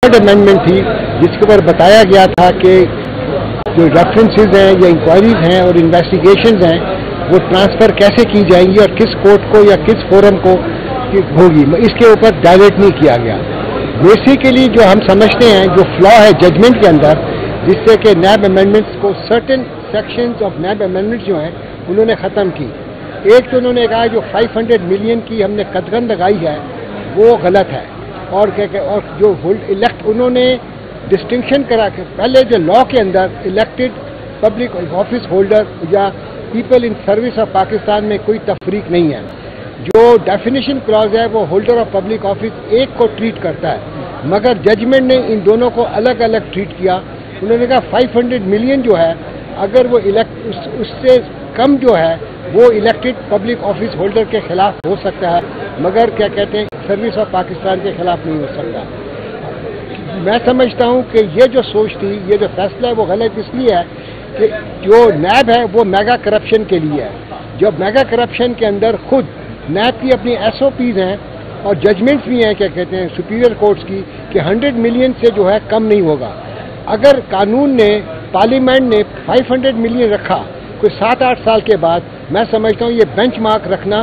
Third amendment थी जिसके ऊपर बताया गया था कि जो रेफरेंसेस हैं या इंक्वायरीज हैं और इन्वेस्टिगेशंस हैं वो ट्रांसफ़र कैसे की जाएंगी और किस कोर्ट को या किस फोरम को होगी, इसके ऊपर डायरेक्ट नहीं किया गया। बेसिकली जो हम समझते हैं जो फ्लॉ है जजमेंट के अंदर, जिससे कि नैब अमेंडमेंट्स को certain sections of NAB amendments जो हैं उन्होंने ख़त्म की। एक तो उन्होंने कहा जो 500 मिलियन की हमने कदगन लगाई है वो गलत है, और जो इलेक्ट उन्होंने डिस्टिंक्शन करा के पहले जो लॉ के अंदर इलेक्टेड पब्लिक ऑफिस होल्डर या people in service of Pakistan में कोई तफरीक नहीं है। जो डेफिनेशन क्लॉज है वो होल्डर ऑफ पब्लिक ऑफिस एक को ट्रीट करता है, मगर जजमेंट ने इन दोनों को अलग अलग ट्रीट किया। उन्होंने कहा 500 मिलियन जो है अगर वो उससे कम जो है वो इलेक्टेड पब्लिक ऑफिस होल्डर के खिलाफ हो सकता है, मगर क्या कहते हैं सर्विस ऑफ पाकिस्तान के खिलाफ नहीं हो सकता। मैं समझता हूँ कि ये जो सोच थी, ये जो फैसला है वो गलत इसलिए है कि जो नैब है वो मेगा करप्शन के लिए है। जो मेगा करप्शन के अंदर खुद नैब की अपनी SOPs हैं और जजमेंट्स भी हैं क्या कहते हैं सुपीरियर कोर्ट्स की कि 100 मिलियन से जो है कम नहीं होगा। अगर कानून ने पार्लियामेंट ने 500 मिलियन रखा कोई 7-8 साल के बाद, मैं समझता हूँ ये बेंचमार्क रखना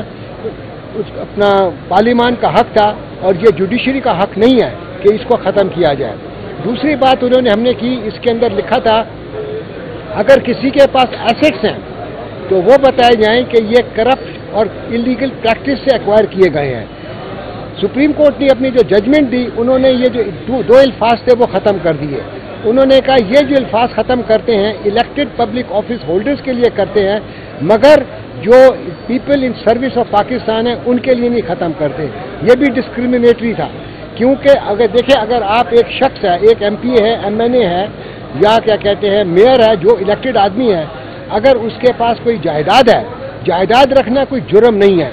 अपना पार्लियामेंट का हक था और ये जुडिशरी का हक नहीं है कि इसको ख़त्म किया जाए। दूसरी बात उन्होंने हमने की, इसके अंदर लिखा था अगर किसी के पास एसेट्स हैं तो वो बताए जाएं कि ये करप्ट और इलीगल प्रैक्टिस से एक्वायर किए गए हैं। सुप्रीम कोर्ट ने अपनी जो जजमेंट दी उन्होंने ये जो दो अल्फाज थे वो ख़त्म कर दिए। उन्होंने कहा ये जो अल्फाज ख़त्म करते हैं इलेक्टेड पब्लिक ऑफिस होल्डर्स के लिए करते हैं, मगर जो people in service of Pakistan है उनके लिए नहीं ख़त्म करते। ये भी डिस्क्रिमिनेटरी था, क्योंकि अगर देखें अगर आप एक शख्स है, एक MP है, MNA है या क्या कहते हैं मेयर है जो इलेक्टेड आदमी है, अगर उसके पास कोई जायदाद है, जायदाद रखना कोई जुर्म नहीं है,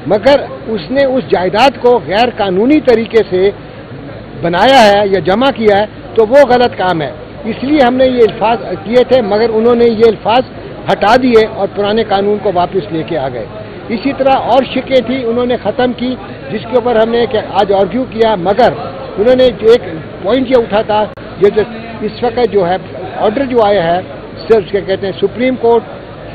मगर उसने उस जायदाद को गैर कानूनी तरीके से बनाया है या जमा किया है तो वो गलत काम है। इसलिए हमने ये अल्फाज किए थे, मगर उन्होंने ये अल्फाज हटा दिए और पुराने कानून को वापस लेके आ गए। इसी तरह और शिकें थी उन्होंने ख़त्म की जिसके ऊपर हमने आज आर्ग्यू किया, मगर उन्होंने जो एक पॉइंट ये उठा था, ये जो इस वक्त जो है ऑर्डर जो आया है सिर्फ क्या कहते हैं सुप्रीम कोर्ट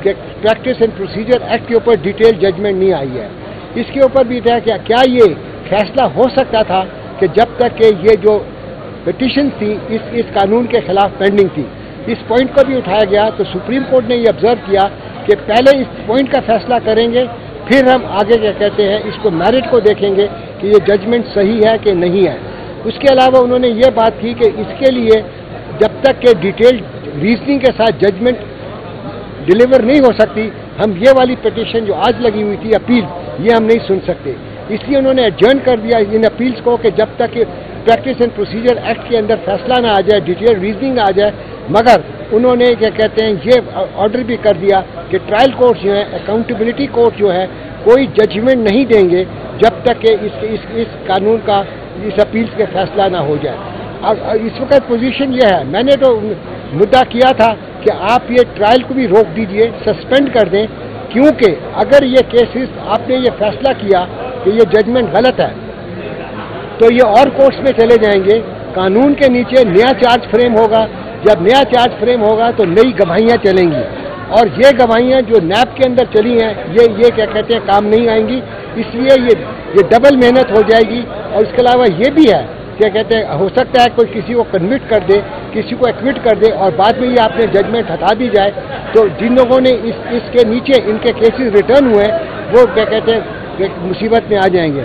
के प्रैक्टिस एंड प्रोसीजर एक्ट के ऊपर डिटेल जजमेंट नहीं आई है। इसके ऊपर भी था कि क्या ये फैसला हो सकता था कि जब तक कि ये जो पिटीशन थी इस कानून के खिलाफ पेंडिंग थी, इस पॉइंट को भी उठाया गया। तो सुप्रीम कोर्ट ने ये ऑब्जर्व किया कि पहले इस पॉइंट का फैसला करेंगे, फिर हम आगे क्या कहते हैं इसको मेरिट को देखेंगे कि ये जजमेंट सही है कि नहीं है। उसके अलावा उन्होंने ये बात की कि इसके लिए जब तक के डिटेल्ड रीजनिंग के साथ जजमेंट डिलीवर नहीं हो सकती, हम ये वाली पिटीशन जो आज लगी हुई थी अपील, ये हम नहीं सुन सकते। इसलिए उन्होंने एडजर्न कर दिया इन अपील्स को कि जब तक प्रैक्टिस एंड प्रोसीजर एक्ट के अंदर फैसला ना आ जाए, डिटेल रीजनिंग आ जाए। मगर उन्होंने क्या कहते हैं ये ऑर्डर भी कर दिया कि ट्रायल कोर्ट जो है, अकाउंटेबिलिटी कोर्ट जो है, कोई जजमेंट नहीं देंगे जब तक कि इस कानून का इस अपील्स के फैसला ना हो जाए। अब इस वक्त पोजीशन ये है, मैंने तो मुद्दा किया था कि आप ये ट्रायल को भी रोक दीजिए, सस्पेंड कर दें, क्योंकि अगर ये केसेस आपने ये फैसला किया कि ये जजमेंट गलत है तो ये और कोर्ट्स में चले जाएंगे। कानून के नीचे नया चार्ज फ्रेम होगा, जब नया चार्ज फ्रेम होगा तो नई गवाहियाँ चलेंगी, और ये गवाहियाँ जो नैब के अंदर चली हैं ये क्या कहते हैं काम नहीं आएंगी। इसलिए ये डबल मेहनत हो जाएगी। और इसके अलावा ये भी है क्या कहते हैं हो सकता है कोई किसी को कन्विक्ट कर दे, किसी को एक्विट कर दे और बाद में ये आपने जजमेंट हटा दी जाए, तो जिन लोगों ने इसके नीचे इनके केसेस रिटर्न हुए वो क्या कहते हैं मुसीबत में आ जाएंगे।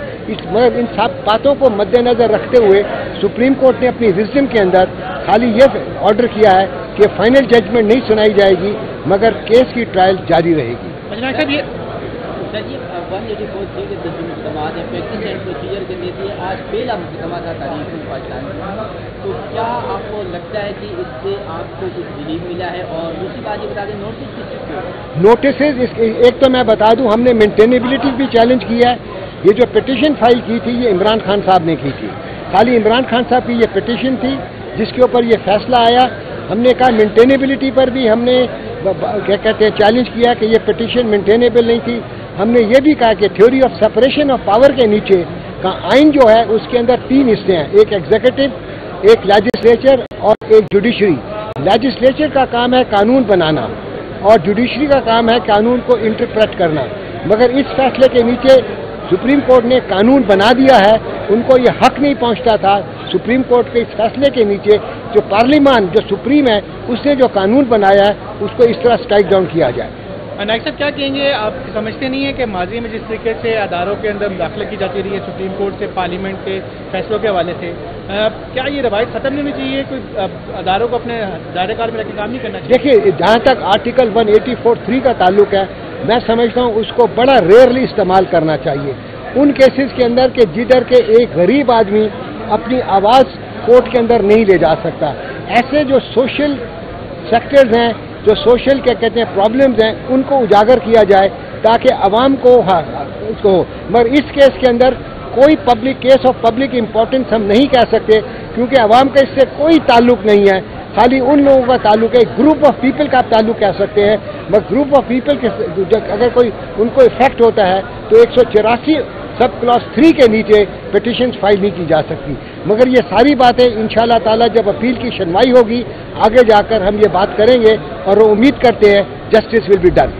मगर इन सब बातों को मद्देनजर रखते हुए सुप्रीम कोर्ट ने अपनी विजडम के अंदर खाली ये ऑर्डर किया है कि फाइनल जजमेंट नहीं सुनाई जाएगी, मगर केस की ट्रायल जारी रहेगी। सर जी 184 के समाज है प्रैक्टिस एंड प्रोसीजर के तहत आज पहला मुकदमा था तारीख में पाकिस्तान में, तो क्या आपको लगता है कि इससे आपको कुछ रिलीफ मिला है? और दूसरी बात ये बता दें नोटिस किस चीज़ के नोटिस एक तो मैं बता दूं हमने मेंटेनेबिलिटी भी चैलेंज किया है। ये जो पिटीशन फाइल की थी ये इमरान खान साहब ने की थी, खाली इमरान खान साहब की ये पिटीशन थी जिसके ऊपर ये फैसला आया। हमने कहा मेंटेनेबिलिटी पर भी हमने क्या कहते हैं चैलेंज किया कि ये पिटीशन मेंटेनेबल नहीं थी। हमने ये भी कहा कि theory of separation of power के नीचे का आइन जो है उसके अंदर 3 हिस्से हैं, एक एग्जीक्यूटिव, ایک لیجسلیچر اور ایک جوڈیشری. لیجسلیچر کا کام ہے قانون بنانا اور جوڈیشری کا کام ہے قانون کو انٹرپریٹ کرنا. مگر اس فیصلے کے نیچے سپریم کورٹ نے قانون بنا دیا ہے. ان کو یہ حق نہیں پہنچتا تھا سپریم کورٹ کے اس فیصلے کے نیچے جو پارلیمان جو سپریم ہے اس نے جو قانون بنایا ہے اس کو اس طرح اسٹرائک ڈاؤن کیا جائے. نائک صاحب کیا کہیں گے، آپ سمجھتے نہیں ہیں کہ ماضی میں جس طریقے سے اداروں کے اندر مداخلت کی جاتی رہی ہے سپریم کورٹ سے پارلیمنٹ کے فیصلوں کے حوالے سے، کیا یہ روایت ختم نہیں ہونی چاہیے؟ کوئی اداروں کو اپنے دائرہ کار میں رکھ کے کام نہیں کرنا چاہیے؟ دیکھیے، جہاں تک آرٹیکل 184(3) کا تعلق ہے، میں سمجھتا ہوں اس کو بڑا ریئرلی استعمال کرنا چاہیے ان کیسز کے اندر کہ جدھر کے ایک غریب آدمی اپنی آواز کورٹ کے اندر نہیں لے جا سکتا. ایسے جو سوشل سیکٹرز ہیں، جو سوشل کیا کہتے ہیں پرابلمز ہیں، ان کو اجاگر کیا جائے تاکہ عوام کو مگر اس کیس کے اندر کوئی public case of public importance ہم نہیں کہہ سکتے کیونکہ عوام کا اس سے کوئی تعلق نہیں ہے. خالی ان لوگوں کا تعلق ہے، گروپ آف پیپل کا آپ تعلق کہہ سکتے ہیں. مگر گروپ آف پیپل کے اگر کوئی ان کو افیکٹ ہوتا ہے تو 184 سب کلاس 3 کے نیچے پٹیشنز فائل نہیں کی جا سکتی. مگر یہ ساری باتیں انشاءاللہ تعالی جب اپیل کی سنوائی ہوگی آگے جا کر ہم یہ بات کریں گے اور وہ امید کرتے ہیں جسٹس ول بی ڈن.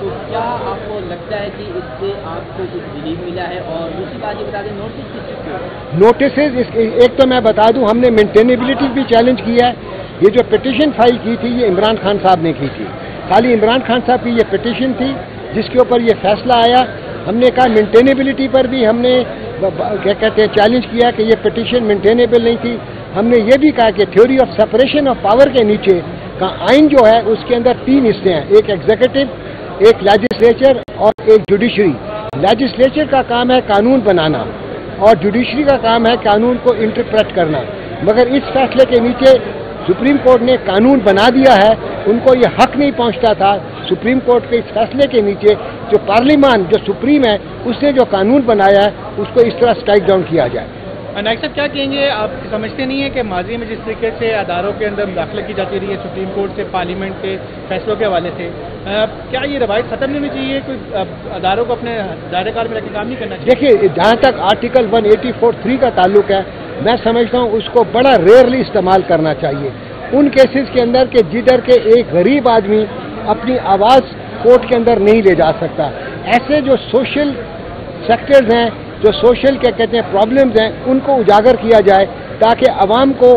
تو کیا آپ کو لگتا ہے کہ اس سے آپ کو کچھ ریلیف ملا ہے؟ اور دوسری بات یہ بتا دیں نوٹس کس چیز کے؟ نوٹسز ایک تو میں بتا دوں ہم نے مینٹینیبلٹی بھی چیلنج کیا ہے. یہ جو پٹیشن فائل کی تھی یہ عمران خان صاحب نے کی تھی. خالی عمران خان صاحب کی یہ پٹیشن تھی جس کے اوپر یہ فیصلہ آیا. ہم نے کہا مینٹینیبلٹی پر بھی ہم نے کیا کہتے ہیں چیلنج کیا کہ یہ پٹیشن مینٹینیبل نہیں تھی. ہم نے یہ بھی کہا کہ theory of separation of power کے نیچے کا آئین جو ہے اس کے اندر 3 حصے ہیں، ایک ایگزیکٹو، ایک لیجسلیچر اور ایک جوڈیشری. لیجسلیچر کا کام ہے قانون بنانا اور جوڈیشری کا کام ہے قانون کو انٹرپریٹ کرنا. مگر اس فیصلے کے نیچے سپریم کورٹ نے قانون بنا دیا ہے. ان کو یہ حق نہیں پہنچتا تھا سپریم کورٹ کے اس فیصلے کے نیچے جو پارلیمان جو سپریم ہے اس نے جو قانون بنایا ہے اس کو اس طرح اسٹرائک ڈاؤن کیا جائے. نائک صاحب کیا کہیں گے، آپ سمجھتے نہیں ہیں کہ ماضی میں جس طریقے سے اداروں کے اندر مداخلت کی جاتی رہی ہے سپریم کورٹ سے پارلیمنٹ کے فیصلوں کے حوالے سے، کیا یہ روایت ختم نہیں ہونی چاہیے؟ کوئی اداروں کو اپنے دائرہ کار میں رکھ کے کام نہیں کرنا چاہیے؟ دیکھیے، جہاں تک آرٹیکل 184(3) کا تعلق ہے میں سمجھتا ہوں اس کو بڑا ریئرلی استعمال کرنا چاہیے ان کیسز کے اندر کہ جدھر کے ایک غریب آدمی اپنی آواز کورٹ کے اندر نہیں لے جا سکتا. ایسے جو سوشل سیکٹرز ہیں، جو سوشل کیا کہتے ہیں پرابلمز ہیں، ان کو اجاگر کیا جائے تاکہ عوام کو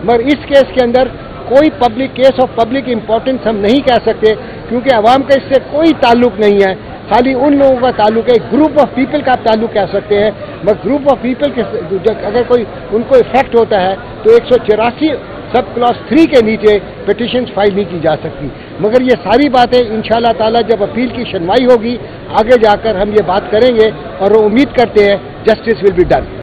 مگر اس کیس کے اندر کوئی public case of public importance ہم نہیں کہہ سکتے کیونکہ عوام کا اس سے کوئی تعلق نہیں ہے. خالی ان لوگوں کا تعلق ہے، گروپ آف پیپل کا آپ تعلق کہہ سکتے ہیں. مگر گروپ آف پیپل کے اگر کوئی ان کو افیکٹ ہوتا ہے تو 184 سب کلاس 3 کے نیچے پٹیشنز فائل نہیں کی جا سکتی. مگر یہ ساری باتیں انشاءاللہ تعالی جب اپیل کی سنوائی ہوگی آگے جا کر ہم یہ بات کریں گے اور وہ امید کرتے ہیں جسٹس ول بی ڈن.